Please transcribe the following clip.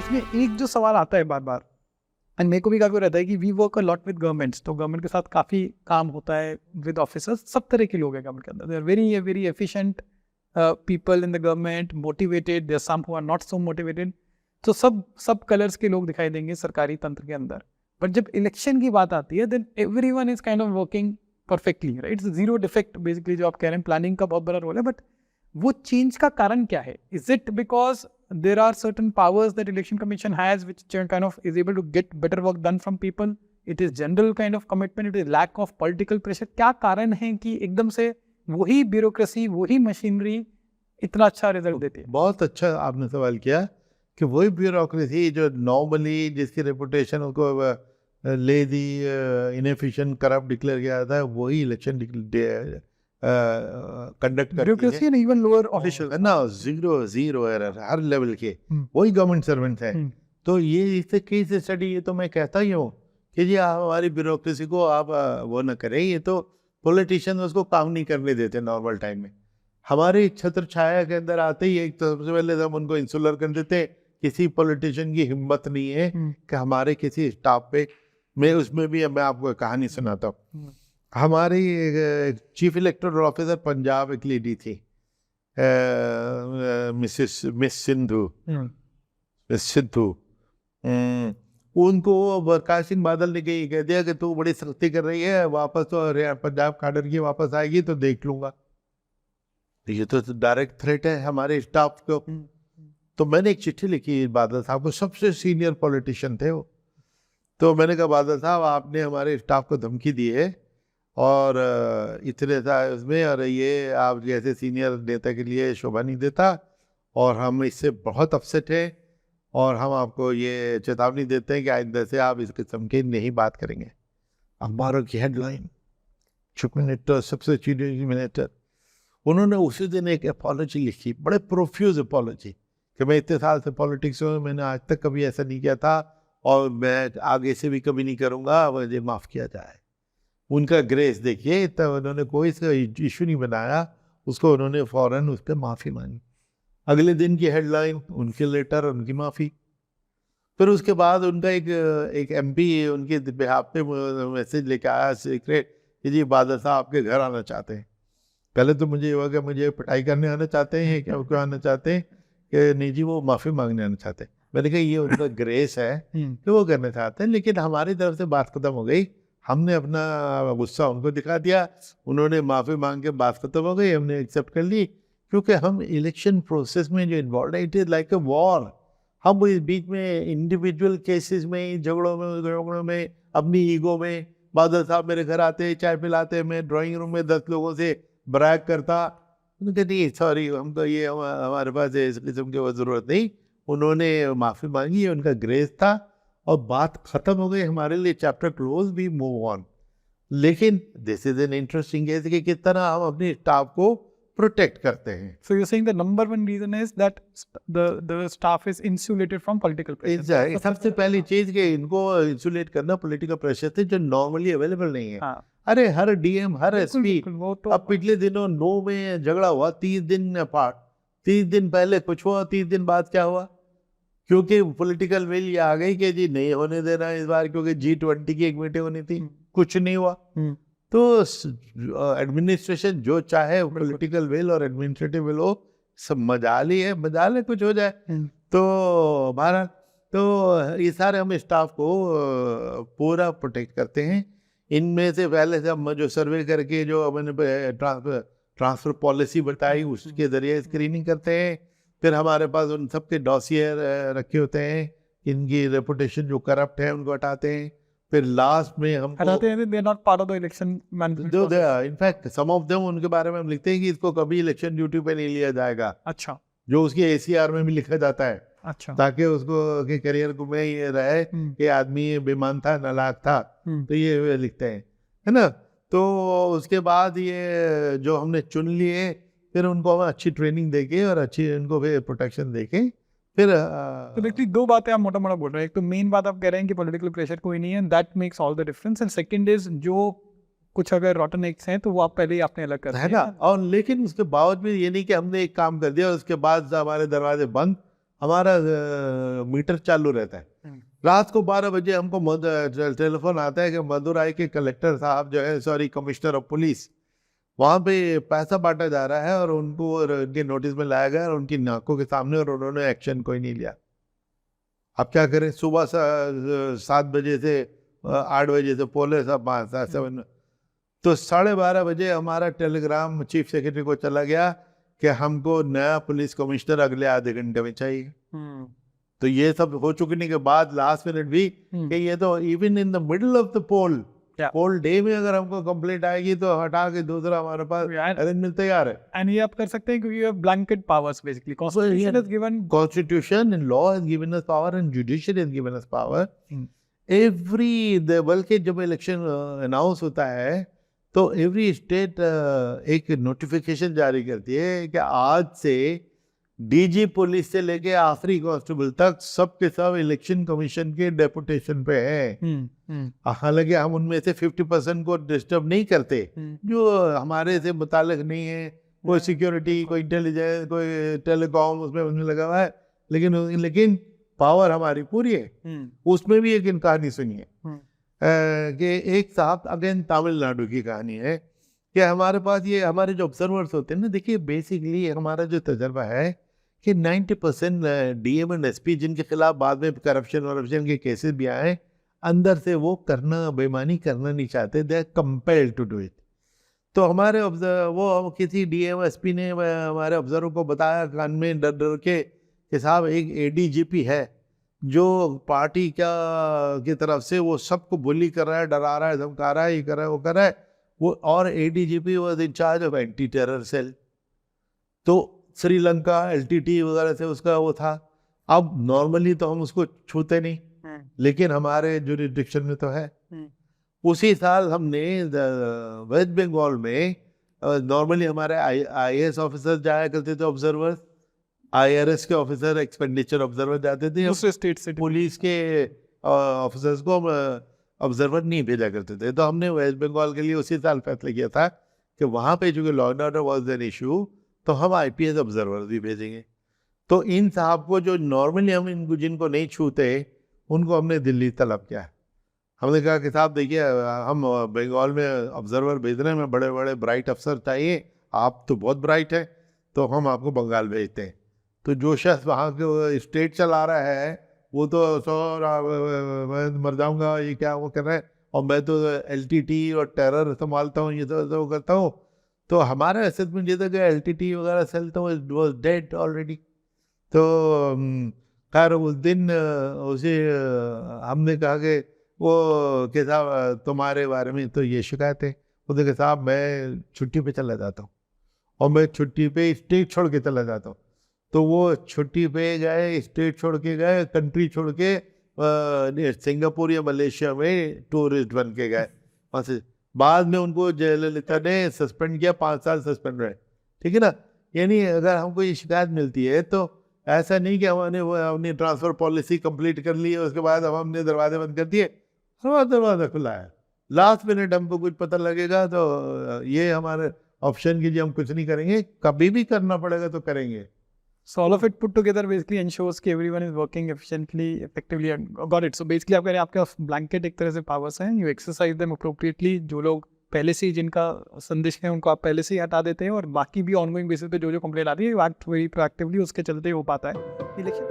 इसमें एक जो सवाल आता है बार बार, एंड मेरे को भी काफ़ी रहता है कि we work a lot with governments, तो गवर्नमेंट के साथ काफ़ी काम होता है विद ऑफिसर्स, सब तरह के लोग हैं गवर्नमेंट के अंदर, they are very very efficient people in the government, motivated, there some who are not so motivated, तो सब कलर्स के लोग दिखाई देंगे सरकारी तंत्र के अंदर। बट जब इलेक्शन की बात आती है then everyone is kind of working perfectly, right, zero defect basically जो आप कह रहे हैं, प्लानिंग का बहुत बड़ा रोल है। बट वो चेंज का कारण क्या है? Is it because there are certain powers that election commission has which kind of is able to get better work done from people? It is general kind of commitment, it is lack of political pressure? क्या कारण है कि एकदम से वही bureaucracy, वही machinery इतना अच्छा रिजल्ट देती है? बहुत अच्छा आपने सवाल किया कि वही ब्यूरोक्रेसी जो नॉर्मली जिसकी रेपुटेशन उसको लेजी, इनएफिशिएंट, करप्ट डिक्लेयर किया जाता है, वही इलेक्शन कंडक्ट करती है। इवन लोअर ऑफिशियल ना, जीरो एरर हर लेवल के वही गवर्नमेंट सर्वेंट है। तो ये इससे केस स्टडी, ये तो मैं कहता ही हूँ कि जी आप हमारी ब्यूरोक्रेसी को आप वो न करें, ये तो पॉलिटिशियन उसको काम नहीं करने देते नॉर्मल टाइम में। हमारे छत्र छाया के अंदर आते ही एक तो सबसे पहले हम उनको इंसुलर कर देते। किसी पॉलिटिशियन की हिम्मत नहीं है कि हमारे किसी स्टाफ पे, मैं उसमें भी मैं आपको कहानी सुनाता हूँ। हमारी चीफ इलेक्टोरल ऑफिसर पंजाब एक लेडी थी, मिस सिद्धू। उनको प्रकाश सिंह बादल ने कह दिया कि तू बड़ी सख्ती कर रही है, वापस तो पंजाब काडर की वापस आएगी तो देख लूंगा। ये तो डायरेक्ट थ्रेट है हमारे स्टाफ को। तो मैंने एक चिट्ठी लिखी बादल साहब को, सबसे सीनियर पॉलिटिशियन थे वो। तो मैंने कहा बादल साहब, आपने हमारे स्टाफ को धमकी दी है और इतने था उसमें, और ये आप जैसे सीनियर नेता के लिए शोभा नहीं देता, और हम इससे बहुत अपसेट हैं, और हम आपको ये चेतावनी देते हैं कि आइंदा से आप इस किस्म की नहीं बात करेंगे। अखबारों की हेडलाइन, चीफ मिनिस्टर, सबसे सीनियर मिनिस्टर। उन्होंने उसी दिन एक अपॉलॉजी लिखी, बड़े प्रोफ्यूज अपॉलॉजी, कि मैं इतने साल से पॉलिटिक्स में, मैंने आज तक कभी ऐसा नहीं किया था और मैं आगे से भी कभी नहीं करूँगा, मुझे माफ़ किया जाए। उनका ग्रेस देखिए, तब उन्होंने कोई इशू नहीं बनाया उसको, उन्होंने फौरन उस पर माफ़ी मांगी। अगले दिन की हेडलाइन, उनके लेटर, उनकी माफ़ी। फिर उसके बाद उनका एक एमपी उनके बिहाफ पे मैसेज लेके आया सीक्रेट कि जी बादल साहब आपके घर आना चाहते हैं। पहले तो मुझे ये हुआ कि मुझे पिटाई करने आना चाहते हैं, क्यों आना चाहते हैं, कि नहीं जी वो माफ़ी मांगने आना चाहते हैं। मैंने कहा ये उनका ग्रेस है कि वो करना चाहते हैं, लेकिन हमारी तरफ से बात खत्म हो गई। हमने अपना गुस्सा उनको दिखा दिया, उन्होंने माफ़ी मांग के बात खत्म हो गई, हमने एक्सेप्ट कर ली। क्योंकि हम इलेक्शन प्रोसेस में जो इन्वॉल्व है, it is like a war. हम इस बीच में इंडिविजुअल केसेस में, झगड़ों में, अपनी ईगो में, बादल साहब मेरे घर आते, चाय पिलाते, मैं ड्राइंग रूम में 10 लोगों से ब्रैग करता। उन्होंने नहीं, सॉरी, हम तो ये हमारे पास इस किस्म की वो ज़रूरत नहीं। उन्होंने माफ़ी मांगी, उनका ग्रेस था और बात खत्म हो गई। हमारे लिए चैप्टर क्लोज, भी मूव ऑन। लेकिन this is an interesting case कि किस तरह हम अपने स्टाफ को प्रोटेक्ट करते हैं। So you're saying the number one reason is that the staff is insulated from political pressure. सबसे पहली चीज कि इनको इंसुलेट करना पॉलिटिकल प्रेशर से, जो नॉर्मली अवेलेबल नहीं है। हाँ। अरे हर डीएम, हर एसपी, अब पिछले दिनों 9 में झगड़ा हुआ, 30 दिन अपार्ट, 30 दिन पहले कुछ हुआ, 30 दिन बाद क्या हुआ? क्योंकि पॉलिटिकल विल ये आ गई कि जी नहीं होने देना इस बार, क्योंकि G20 की एक मीटिंग होनी थी, कुछ नहीं हुआ। तो एडमिनिस्ट्रेशन जो चाहे, पॉलिटिकल विल और एडमिनिस्ट्रेटिव विल हो, सब मजाल ही है, मजाल है कुछ हो जाए। तो भारत, तो ये सारे हम स्टाफ को पूरा प्रोटेक्ट करते हैं। इनमें से पहले से हम जो सर्वे करके जो मैंने ट्रांसफर पॉलिसी बताई, उसके जरिए स्क्रीनिंग करते हैं। फिर हमारे पास उन सबके डॉसियर रखे होते हैं, इनकी रेपुटेशन जो करप्ट है उनको हटाते हैं। फिर लास्ट में हम हटाते हैं, they are not part of the election management process. In fact some of them, उनके बारे में हम लिखते हैं कि इसको कभी इलेक्शन ड्यूटी पे नहीं लिया जाएगा। अच्छा। जो उसकी ACR में भी लिखा जाता है। अच्छा। ताकि उसको के करियर को में ये रहे कि आदमी बेईमान था, नालायक था, तो ये लिखते हैं, है ना। तो उसके बाद ये जो हमने चुन लिए, फिर उनको हम अच्छी ट्रेनिंग देके और अच्छी उनको भी प्रोटेक्शन देके फिर तो देखिए 2 बातें आप मोटा बोल रहे हैं। एक तो मेन बात आप कह रहे हैं कि पॉलिटिकल प्रेशर कोई नहीं है, that makes all the difference. And second is जो कुछ अगर रॉटन एक्ट्स हैं तो वो आप पहले ही आपने अलग कर है ना। और लेकिन उसके बावजूद भी ये नहीं कि हमने एक काम कर दिया और उसके बाद हमारे दरवाजे बंद, हमारा मीटर चालू रहता है। रात को 12 बजे हमको टेलीफोन आता है कि मदुराई के कलेक्टर साहब जो है, सॉरी कमिश्नर ऑफ पुलिस, वहाँ पे पैसा बांटा जा रहा है और उनको उनके नोटिस में लाया गया और उनकी नाकों के सामने, और उन्होंने एक्शन कोई नहीं लिया। अब क्या करें? सुबह 7 बजे से 8 बजे से पोले 7 तो 12:30 बजे हमारा टेलीग्राम चीफ सेक्रेटरी को चला गया कि हमको नया पुलिस कमिश्नर अगले आधे घंटे में चाहिए। तो ये सब हो चुकने के बाद लास्ट मिनट भी कि ये तो even in the middle of the poll day में अगर हमको कंप्लेंट आएगी तो हटा के दूसरा हमारे पास अरेंजमेंट तैयार है। एंड ये आप कर सकते हैं क्योंकि you have blanket powers basically. Constitution has given, constitution and law has given us power and judiciary has given us power. Every बल्कि जब इलेक्शन अनाउंस होता है तो एवरी स्टेट एक नोटिफिकेशन जारी करती है कि आज से डीजी पुलिस से लेके आखिरी कांस्टेबल तक सबके सब इलेक्शन कमीशन के डेपुटेशन पे हैं। हालांकि हम उनमें से 50% को डिस्टर्ब नहीं करते जो हमारे से मुताल्लिक नहीं है, कोई सिक्योरिटी, कोई इंटेलिजेंस, कोई टेलीकॉम उसमें लगा हुआ है, लेकिन पावर हमारी पूरी है। उसमें भी एक कहानी सुनिए कि एक साहब, अगेन तमिलनाडु की कहानी है कि हमारे पास ये हमारे जो ऑब्जर्वर्स होते हैं ना, देखिए बेसिकली हमारा जो तजर्बा है कि 90% डीएम एंड एसपी जिनके खिलाफ बाद में करप्शन के केसेस भी आए, अंदर से वो बेईमानी करना नहीं चाहते, they are compelled to do it. तो हमारे वो किसी डीएम एसपी ने हमारे ऑब्जर्वर को बताया कान में डर डर के कि साहब एक एडीजीपी है जो पार्टी की तरफ से वो सबको बुली कर रहा है, डरा रहा है, धमका रहा है, ये कर रहा है, वो कर रहा है वो, और ADGP was in charge of anti terror cell. तो श्रीलंका एलटीटी वगैरह से उसका वो था। अब नॉर्मली तो हम उसको छूते नहीं, लेकिन हमारे जुरिडिक्शन में तो है। उसी साल हमने वेस्ट बंगाल में नॉर्मली हमारे आईएएस ऑफिसर जाया करते थे ऑब्जर्वर, आईआरएस के ऑफिसर एक्सपेंडिचर ऑब्जर्वर जाते थे, दूसरे स्टेट से पुलिस के ऑफिसर्स को ऑब्जर्वर नहीं भेजा करते थे। तो हमने वेस्ट बंगाल के लिए उसी साल फैसला किया था कि वहाँ पे चूँकि law and order was an issue तो हम आईपीएस ऑब्जर्वर भी भेजेंगे। तो इन साहब को जो नॉर्मली हम इनको जिनको नहीं छूते उनको हमने दिल्ली तलब किया। हमने कहा कि साहब देखिए हम बंगाल में ऑब्जर्वर भेजने में बड़े बड़े ब्राइट अफसर चाहिए, आप तो बहुत ब्राइट हैं, तो हम आपको बंगाल भेजते हैं। तो जो शख्स वहाँ के स्टेट चला रहा है वो तो मैं मर जाऊँगा, ये क्या वो कर रहा है, और मैं तो एलटीटी और टेरर संभालता हूँ, ये तो करता हूँ। तो हमारा असेसमेंट ये था कि एलटीटी वगैरह सेल तो वाज डेड ऑलरेडी। तो खैर उस दिन उसे हमने कहा कि वो कि साहब तुम्हारे बारे में तो ये शिकायत है। उसने कहा साहब मैं छुट्टी पे चला जाता हूँ, और मैं छुट्टी पे स्टेट छोड़ के चला जाता हूँ। तो वो छुट्टी पे गए, स्टेट छोड़ के गए, कंट्री छोड़ के सिंगापुर या मलेशिया में टूरिस्ट बन के गए। वहाँ से बाद में उनको जयललिता ने सस्पेंड किया, 5 साल सस्पेंड रहे, ठीक है ना। यानी अगर हमको ये शिकायत मिलती है तो ऐसा नहीं कि हमने अपनी ट्रांसफ़र पॉलिसी कंप्लीट कर ली है उसके बाद हमने दरवाजे बंद कर दिए, हमारा दरवाज़ा खुला है। लास्ट मिनट हमको कुछ पता लगेगा तो ये हमारे ऑप्शन की, जी हम कुछ नहीं करेंगे, कभी भी करना पड़ेगा तो करेंगे। So all of it put together basically ensures कि everyone is working efficiently, effectively and got it. So basically आप कह रहे हैं आपके blanket एक तरह से powers हैं, you exercise them appropriately। जो लोग पहले से ही जिनका संदेश है उनको आप पहले से ही हटा देते हैं, और बाकी भी ongoing basis पे जो कंप्लेंट आती है you act very proactively, उसके चलते हो पाता है। ये लिखिए।